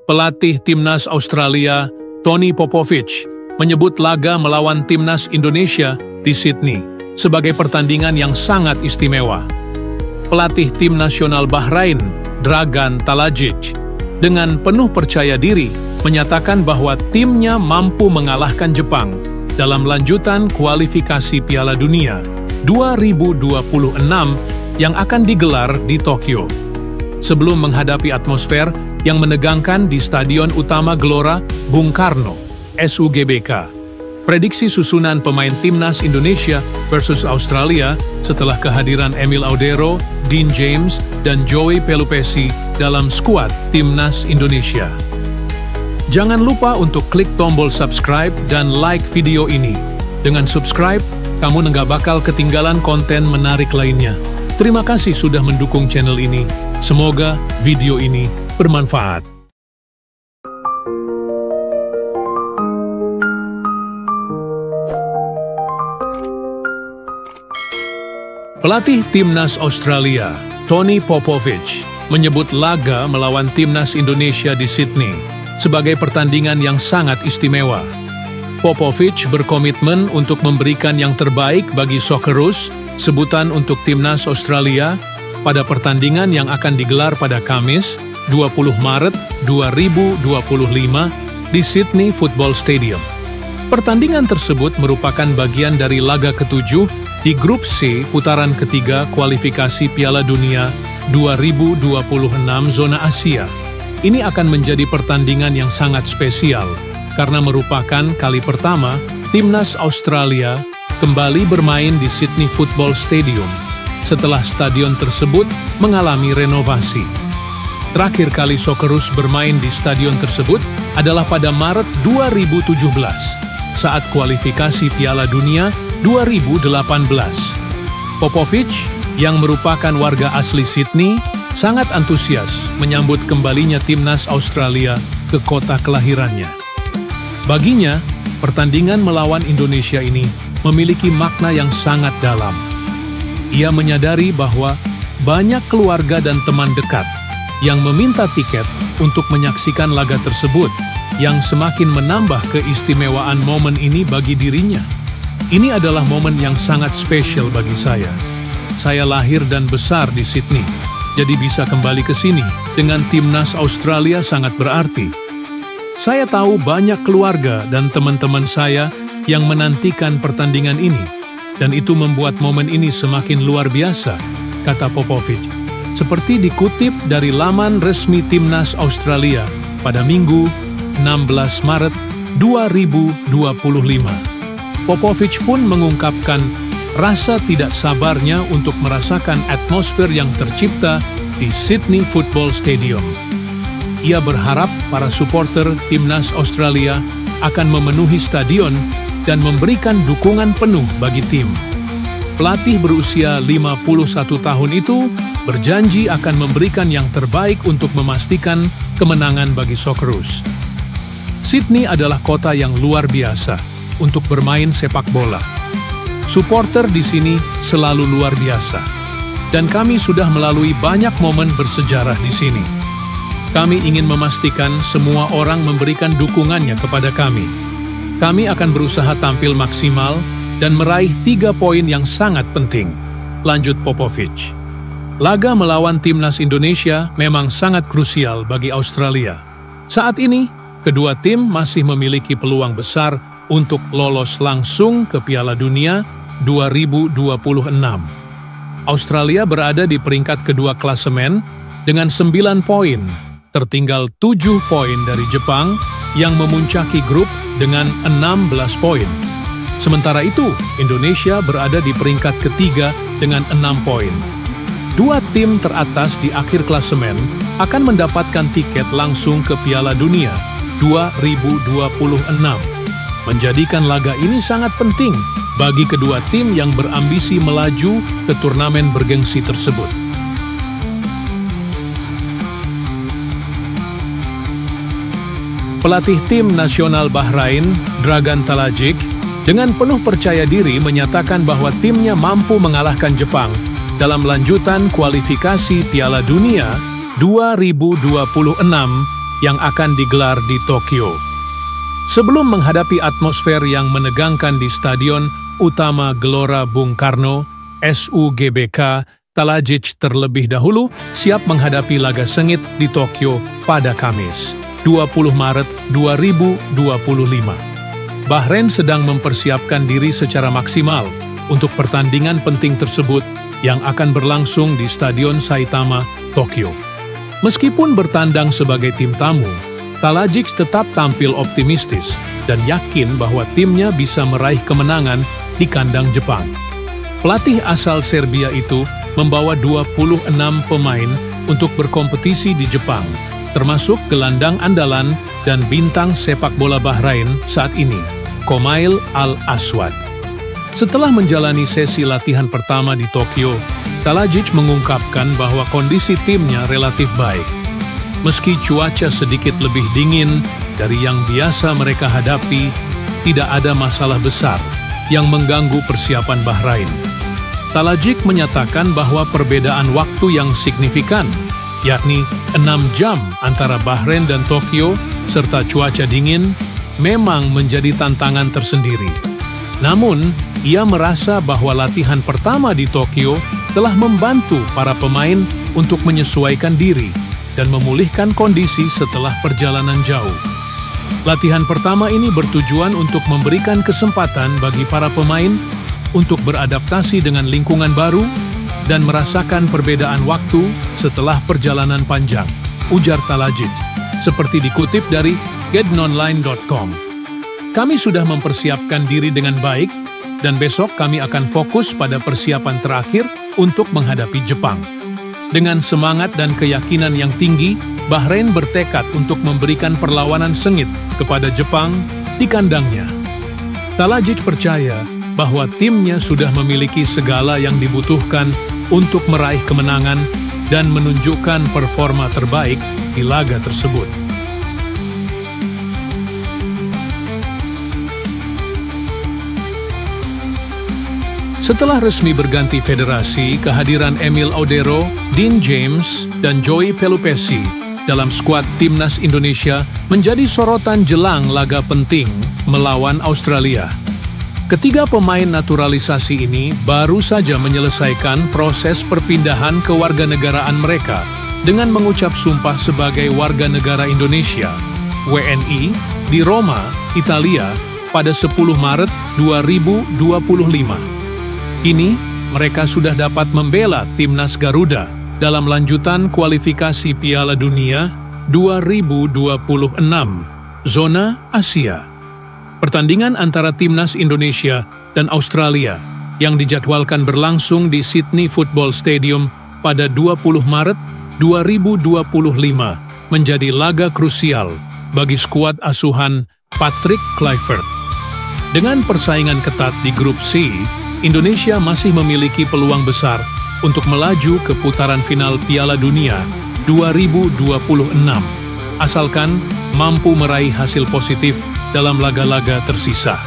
Pelatih Timnas Australia, Tony Popovic, menyebut laga melawan Timnas Indonesia di Sydney sebagai pertandingan yang sangat istimewa. Pelatih Tim Nasional Bahrain, Dragan Talajic, dengan penuh percaya diri menyatakan bahwa timnya mampu mengalahkan Jepang dalam lanjutan kualifikasi Piala Dunia 2026 yang akan digelar di Tokyo. Sebelum menghadapi atmosfer yang menegangkan di Stadion Utama Gelora Bung Karno, SUGBK. Prediksi susunan pemain Timnas Indonesia versus Australia setelah kehadiran Emil Audero, Dean James, dan Joey Pelupessy dalam skuad Timnas Indonesia. Jangan lupa untuk klik tombol subscribe dan like video ini. Dengan subscribe, kamu nggak bakal ketinggalan konten menarik lainnya. Terima kasih sudah mendukung channel ini. Semoga video ini bermanfaat. Pelatih Timnas Australia, Tony Popovic, menyebut laga melawan Timnas Indonesia di Sydney sebagai pertandingan yang sangat istimewa. Popovic berkomitmen untuk memberikan yang terbaik bagi Socceroos, sebutan untuk Timnas Australia, pada pertandingan yang akan digelar pada Kamis, 20 Maret 2025 di Sydney Football Stadium. Pertandingan tersebut merupakan bagian dari laga ketujuh di Grup C putaran ketiga kualifikasi Piala Dunia 2026 zona Asia. Ini akan menjadi pertandingan yang sangat spesial karena merupakan kali pertama Timnas Australia kembali bermain di Sydney Football Stadium setelah stadion tersebut mengalami renovasi. Terakhir kali Socceroos bermain di stadion tersebut adalah pada Maret 2017 saat kualifikasi Piala Dunia 2018. Popovic, yang merupakan warga asli Sydney, sangat antusias menyambut kembalinya Timnas Australia ke kota kelahirannya. Baginya, pertandingan melawan Indonesia ini memiliki makna yang sangat dalam. Ia menyadari bahwa banyak keluarga dan teman dekat yang meminta tiket untuk menyaksikan laga tersebut, yang semakin menambah keistimewaan momen ini bagi dirinya. Ini adalah momen yang sangat spesial bagi saya. Saya lahir dan besar di Sydney, jadi bisa kembali ke sini dengan Timnas Australia sangat berarti. Saya tahu banyak keluarga dan teman-teman saya yang menantikan pertandingan ini, dan itu membuat momen ini semakin luar biasa, kata Popovic. Seperti dikutip dari laman resmi Timnas Australia pada Minggu 16 Maret 2025. Popovic pun mengungkapkan rasa tidak sabarnya untuk merasakan atmosfer yang tercipta di Sydney Football Stadium. Ia berharap para supporter Timnas Australia akan memenuhi stadion dan memberikan dukungan penuh bagi tim. Pelatih berusia 51 tahun itu berjanji akan memberikan yang terbaik untuk memastikan kemenangan bagi Socceroos. Sydney adalah kota yang luar biasa untuk bermain sepak bola. Supporter di sini selalu luar biasa, dan kami sudah melalui banyak momen bersejarah di sini. Kami ingin memastikan semua orang memberikan dukungannya kepada kami. Kami akan berusaha tampil maksimal dan meraih 3 poin yang sangat penting, lanjut Popovic. Laga melawan Timnas Indonesia memang sangat krusial bagi Australia. Saat ini, kedua tim masih memiliki peluang besar untuk lolos langsung ke Piala Dunia 2026. Australia berada di peringkat kedua klasemen dengan 9 poin, tertinggal 7 poin dari Jepang yang memuncaki grup dengan 16 poin. Sementara itu, Indonesia berada di peringkat ketiga dengan 6 poin. Dua tim teratas di akhir klasemen akan mendapatkan tiket langsung ke Piala Dunia 2026. Menjadikan laga ini sangat penting bagi kedua tim yang berambisi melaju ke turnamen bergengsi tersebut. Pelatih Tim Nasional Bahrain, Dragan Talajic, dengan penuh percaya diri menyatakan bahwa timnya mampu mengalahkan Jepang dalam lanjutan kualifikasi Piala Dunia 2026 yang akan digelar di Tokyo. Sebelum menghadapi atmosfer yang menegangkan di Stadion Utama Gelora Bung Karno, SUGBK, Talajic terlebih dahulu siap menghadapi laga sengit di Tokyo pada Kamis, 20 Maret 2025. Bahrain sedang mempersiapkan diri secara maksimal untuk pertandingan penting tersebut yang akan berlangsung di Stadion Saitama, Tokyo. Meskipun bertandang sebagai tim tamu, Talajic tetap tampil optimistis dan yakin bahwa timnya bisa meraih kemenangan di kandang Jepang. Pelatih asal Serbia itu membawa 26 pemain untuk berkompetisi di Jepang, termasuk gelandang andalan dan bintang sepak bola Bahrain saat ini, Qomail Al-Aswad. Setelah menjalani sesi latihan pertama di Tokyo, Talajic mengungkapkan bahwa kondisi timnya relatif baik. Meski cuaca sedikit lebih dingin dari yang biasa mereka hadapi, tidak ada masalah besar yang mengganggu persiapan Bahrain. Talajic menyatakan bahwa perbedaan waktu yang signifikan, yakni 6 jam antara Bahrain dan Tokyo, serta cuaca dingin, memang menjadi tantangan tersendiri. Namun, ia merasa bahwa latihan pertama di Tokyo telah membantu para pemain untuk menyesuaikan diri dan memulihkan kondisi setelah perjalanan jauh. Latihan pertama ini bertujuan untuk memberikan kesempatan bagi para pemain untuk beradaptasi dengan lingkungan baru dan merasakan perbedaan waktu setelah perjalanan panjang, ujar Talajic, seperti dikutip dari GetOnline.com. Kami sudah mempersiapkan diri dengan baik, dan besok kami akan fokus pada persiapan terakhir untuk menghadapi Jepang. Dengan semangat dan keyakinan yang tinggi, Bahrain bertekad untuk memberikan perlawanan sengit kepada Jepang di kandangnya. Talajic percaya bahwa timnya sudah memiliki segala yang dibutuhkan untuk meraih kemenangan dan menunjukkan performa terbaik di laga tersebut. Setelah resmi berganti federasi, kehadiran Emil Audero, Dean James, dan Joey Pelupessy dalam skuad Timnas Indonesia menjadi sorotan jelang laga penting melawan Australia. Ketiga pemain naturalisasi ini baru saja menyelesaikan proses perpindahan kewarganegaraan mereka dengan mengucap sumpah sebagai warga negara Indonesia, WNI, di Roma, Italia pada 10 Maret 2025. Kini, mereka sudah dapat membela Timnas Garuda dalam lanjutan kualifikasi Piala Dunia 2026, Zona Asia. Pertandingan antara Timnas Indonesia dan Australia yang dijadwalkan berlangsung di Sydney Football Stadium pada 20 Maret 2025 menjadi laga krusial bagi skuad asuhan Patrick Kluivert. Dengan persaingan ketat di grup C, Indonesia masih memiliki peluang besar untuk melaju ke putaran final Piala Dunia 2026, asalkan mampu meraih hasil positif dalam laga-laga tersisa.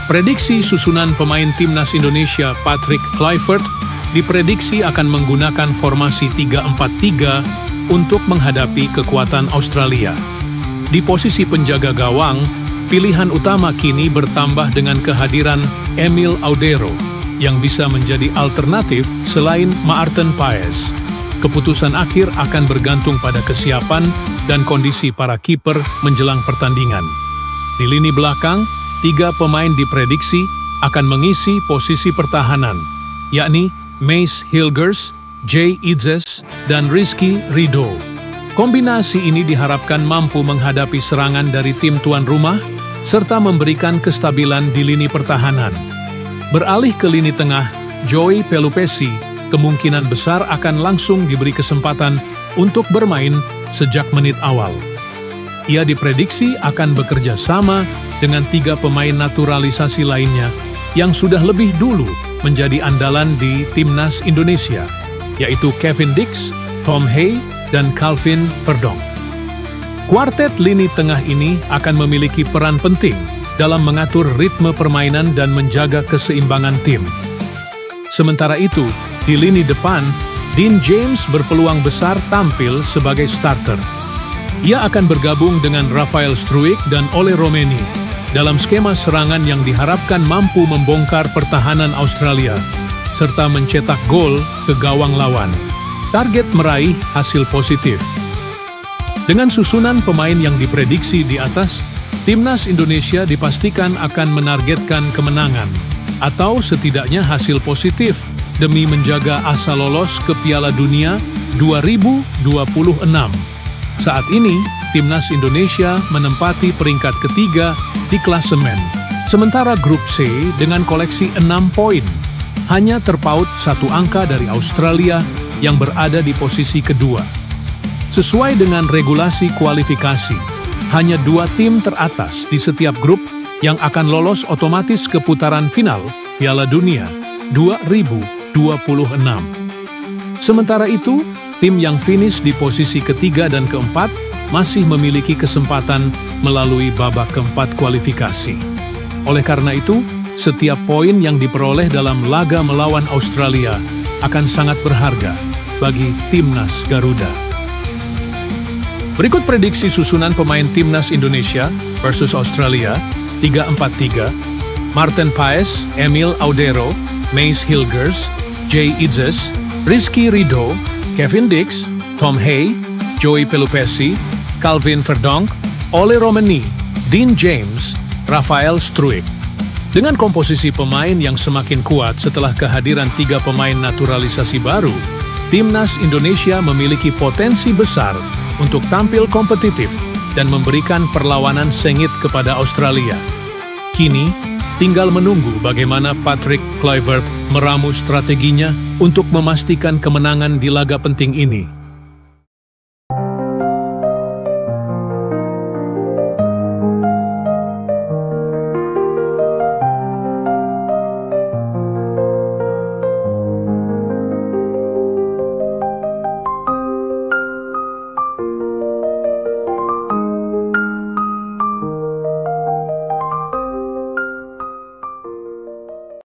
Prediksi susunan pemain Timnas Indonesia Patrick Kluivert diprediksi akan menggunakan formasi 3-4-3 untuk menghadapi kekuatan Australia. Di posisi penjaga gawang, pilihan utama kini bertambah dengan kehadiran Emil Audero yang bisa menjadi alternatif selain Maarten Paes. Keputusan akhir akan bergantung pada kesiapan dan kondisi para kiper menjelang pertandingan. Di lini belakang, 3 pemain diprediksi akan mengisi posisi pertahanan, yakni Mace Hilgers, Jay Idzes, dan Rizky Ridho. Kombinasi ini diharapkan mampu menghadapi serangan dari tim tuan rumah, serta memberikan kestabilan di lini pertahanan. Beralih ke lini tengah, Joey Pelupessy kemungkinan besar akan langsung diberi kesempatan untuk bermain sejak menit awal. Ia diprediksi akan bekerja sama dengan 3 pemain naturalisasi lainnya yang sudah lebih dulu menjadi andalan di Timnas Indonesia, yaitu Kevin Dix, Tom Hay, dan Calvin Verdonk. Kuartet lini tengah ini akan memiliki peran penting dalam mengatur ritme permainan dan menjaga keseimbangan tim. Sementara itu, di lini depan, Dean James berpeluang besar tampil sebagai starter. Ia akan bergabung dengan Rafael Struijk dan Ole Romeni dalam skema serangan yang diharapkan mampu membongkar pertahanan Australia serta mencetak gol ke gawang lawan. Target meraih hasil positif. Dengan susunan pemain yang diprediksi di atas, Timnas Indonesia dipastikan akan menargetkan kemenangan atau setidaknya hasil positif demi menjaga asa lolos ke Piala Dunia 2026. Saat ini, Timnas Indonesia menempati peringkat ketiga di klasemen. Sementara grup C dengan koleksi 6 poin hanya terpaut 1 angka dari Australia yang berada di posisi kedua. Sesuai dengan regulasi kualifikasi, hanya 2 tim teratas di setiap grup yang akan lolos otomatis ke putaran final Piala Dunia 2026. Sementara itu, tim yang finish di posisi ketiga dan keempat masih memiliki kesempatan melalui babak keempat kualifikasi. Oleh karena itu, setiap poin yang diperoleh dalam laga melawan Australia akan sangat berharga bagi Timnas Garuda. Berikut prediksi susunan pemain Timnas Indonesia versus Australia 3-4-3, Martin Paes, Emil Audero, Mace Hilgers, Jay Idzes, Rizky Ridho, Kevin Dix, Tom Hay, Joey Pelupessy, Calvin Verdonk, Ole Romeni, Dean James, Rafael Struijk. Dengan komposisi pemain yang semakin kuat setelah kehadiran 3 pemain naturalisasi baru, Timnas Indonesia memiliki potensi besar untuk tampil kompetitif dan memberikan perlawanan sengit kepada Australia. Kini, tinggal menunggu bagaimana Patrick Kluivert meramu strateginya untuk memastikan kemenangan di laga penting ini.